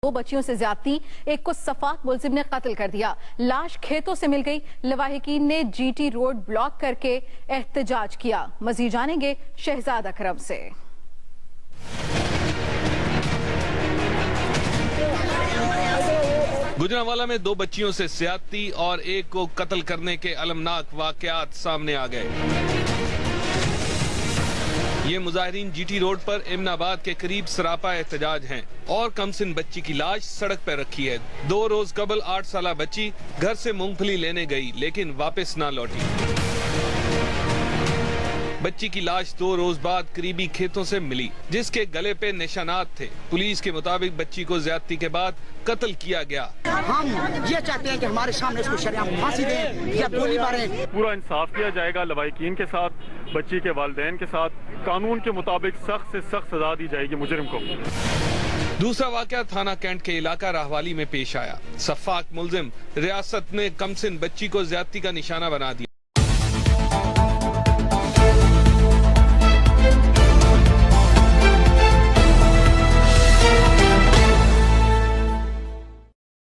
2 बच्चियों से ज्यादती, एक को सफाक मुलजिम ने कत्ल कर दिया। लाश खेतों से मिल गई। लवाहिकीन ने जीटी रोड ब्लॉक करके एहतजाज किया। मजीद जानेंगे शहजाद अकरम से। गुजरांवाला में 2 बच्चियों से ज्यादती और एक को कत्ल करने के अलमनाक वाकयात सामने आ गए। ये मुजाहिरीन जीटी रोड पर एमनाबाद के करीब सरापा एहतजाज हैं और कमसिन बच्ची की लाश सड़क पर रखी है। 2 रोज कबल 8 साला बच्ची घर से मूंगफली लेने गई लेकिन वापस ना लौटी। बच्ची की लाश 2 रोज बाद करीबी खेतों से मिली जिसके गले पे निशानात थे। पुलिस के मुताबिक बच्ची को ज्यादती के बाद कत्ल किया गया। हम ये चाहते हैं कि हमारे सामने इसको शरियाम फांसी दें या गोली मारें। पूरा इंसाफ किया जाएगा लवाहिकीन के साथ, बच्ची के वालिदैन के साथ। कानून के मुताबिक सख्त से सख्त सजा दी जाएगी मुजरिम को। दूसरा वाकया थाना कैंट के इलाका राहवाली में पेश आया। सफाक मुलजिम रियासत ने कमसिन बच्ची को ज्यादती का निशाना बना दिया।